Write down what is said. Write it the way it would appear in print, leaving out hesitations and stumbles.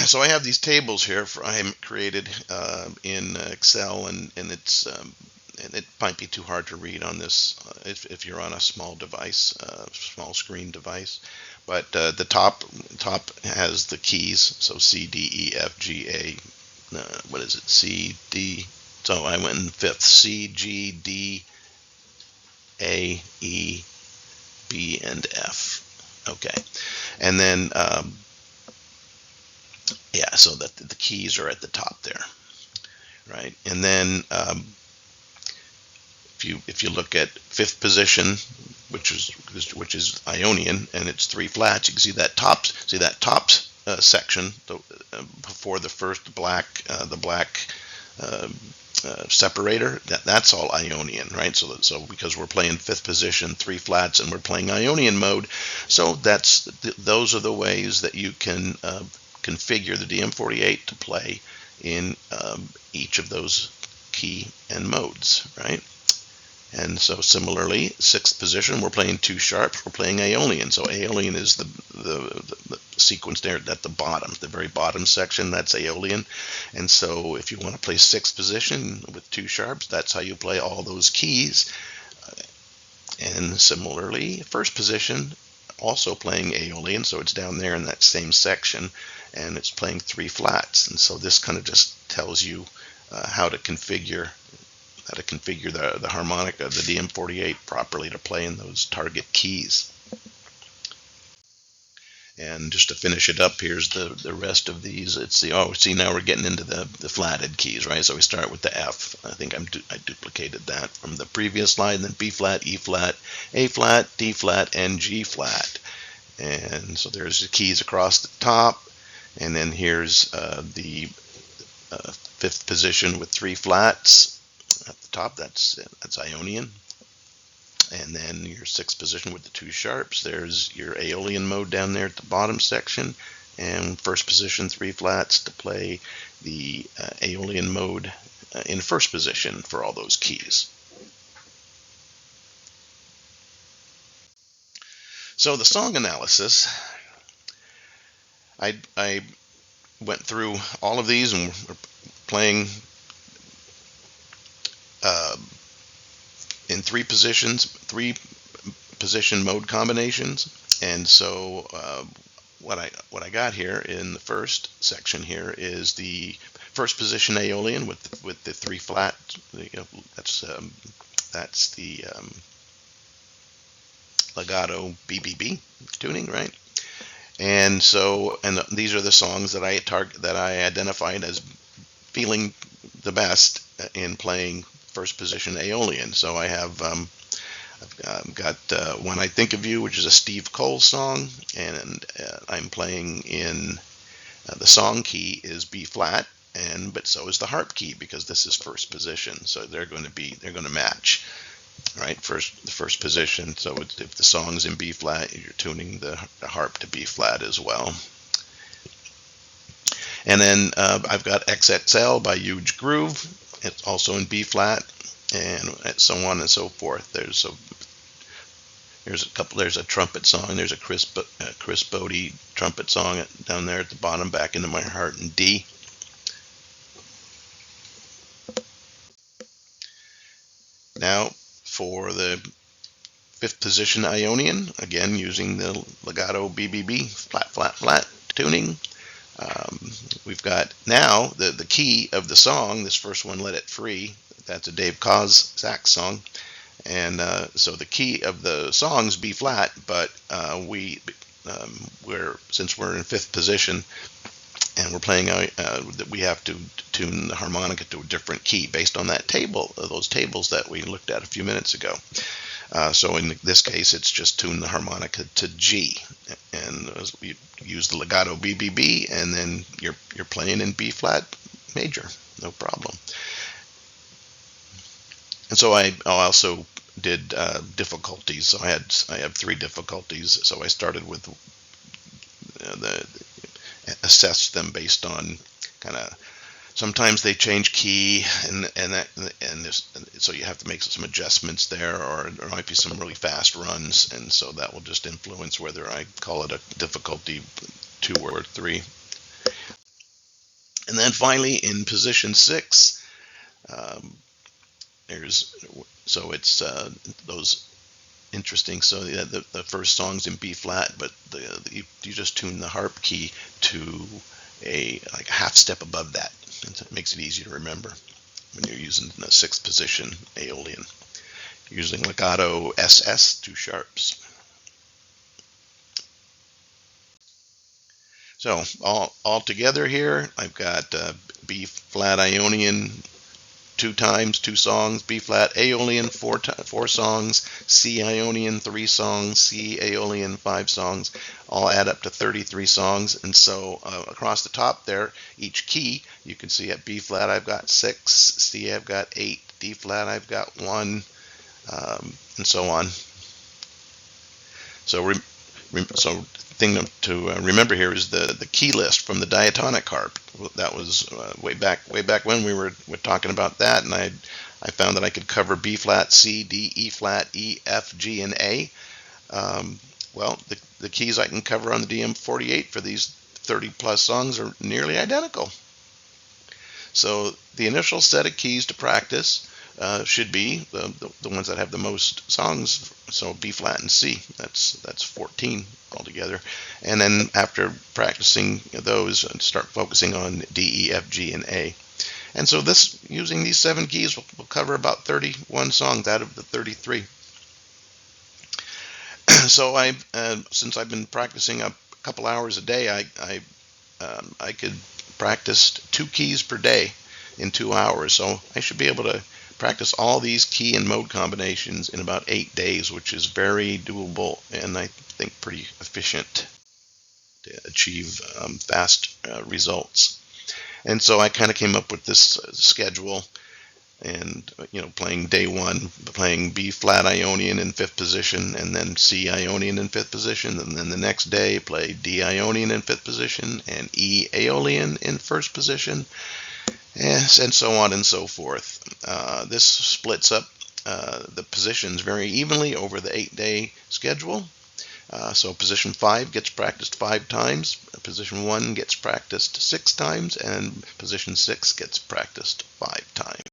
So I have these tables here I created in Excel, and it might be too hard to read on this if you're on a small device, small screen device. But the top has the keys, so C, D, E, F, G, A. What is it? C, D. So I went in fifth: C, G, D, A, E, B, and F. Okay, and then yeah, so that the keys are at the top there, right? And then if you look at fifth position, which is Ionian, and it's three flats, you can see that top section before the first black separator. That's all Ionian, right? So because we're playing fifth position, three flats, and we're playing Ionian mode, so those are the ways that you can configure the DM48 to play in each of those key and modes, right? And so similarly, sixth position, we're playing two sharps, we're playing Aeolian. So Aeolian is the sequence there at the bottom, the very bottom section, that's Aeolian. And so if you want to play sixth position with two sharps, that's how you play all those keys. And similarly, first position, also playing Aeolian, so it's down there in that same section, and it's playing three flats. And so this kind of just tells you how to configure the harmonica, the DM48, properly to play in those target keys. And just to finish it up, here's the rest of these. It's see, now we're getting into the flatted keys, right? So we start with the F. I think I duplicated that from the previous slide, and then B flat, E flat, A flat, D flat, and G flat. And so there's the keys across the top, and then here's the fifth position with three flats at the top. That's Ionian. And then your sixth position with the two sharps, there's your Aeolian mode down there at the bottom section, and first position three flats to play the Aeolian mode in first position for all those keys. So the song analysis, I went through all of these, and we're playing in three position mode combinations. And so what I got here in the first section here is the first position Aeolian with the three flat. That's the legato BBB tuning, right? And so, and these are the songs that I identified as feeling the best in playing first position Aeolian. So I have I've got When I Think of You, which is a Steve Cole song, and I'm playing in the song key is B flat, but so is the harp key, because this is first position. So they're going to match, right? The first position. So if the song's in B flat, you're tuning the harp to B flat as well. And then I've got XXL by Huge Groove. It's also in B flat, and so on and so forth. There's a trumpet song. There's a Chris Bodie trumpet song down there at the bottom, Back Into My Heart in D. Now for the fifth position Ionian, again using the legato BBB, flat, flat, flat tuning. We've got now the key of the song, this first one, Let It Free, that's a Dave Koz sax song. And so the key of the song's B flat, but since we're in fifth position and we're playing, we have to tune the harmonica to a different key based on that table, those tables that we looked at a few minutes ago. So in this case, it's just tune the harmonica to G, and we use the legato BBB, and then you're playing in B flat major, no problem. And so I also did difficulties. So I have three difficulties. So I started with assess them based on kind of. Sometimes they change key, so you have to make some adjustments there, or there might be some really fast runs, and so that will just influence whether I call it a difficulty 2 or 3. And then finally in position 6, there's so it's those interesting. So yeah, the first song's in B flat, but you just tune the harp key to like a half step above that. It makes it easy to remember when you're using the 6th position Aeolian, using legato SS 2 sharps. So all together here, I've got B flat Ionian 2 times, 2 songs, B flat Aeolian 4 songs, C Ionian 3 songs, C Aeolian 5 songs, all add up to 33 songs. And so across the top there, each key, you can see at B flat I've got 6, C I've got 8, D flat I've got 1, and so on. So thing to remember here is the key list from the diatonic harp. That was way back when we were talking about that, and I found that I could cover B flat, C, D, E flat, E, F, G, and A. Well, the keys I can cover on the DM48 for these 30 plus songs are nearly identical. So the initial set of keys to practice should be the ones that have the most songs. So B flat and C. That's 14 altogether. And then after practicing those, start focusing on D, E, F, G, and A. And so using these 7 keys will cover about 31 songs out of the 33. So since I've been practicing a couple hours a day, I could practice 2 keys per day in 2 hours. So I should be able to practice all these key and mode combinations in about 8 days, which is very doable and I think pretty efficient to achieve fast results. And so I kind of came up with this schedule, and playing day 1, playing B flat Ionian in 5th position, and then C Ionian in 5th position, and then the next day play D Ionian in 5th position and E Aeolian in 1st position. Yes, and so on and so forth. This splits up the positions very evenly over the 8-day schedule. So position 5 gets practiced 5 times, position 1 gets practiced 6 times, and position 6 gets practiced 5 times.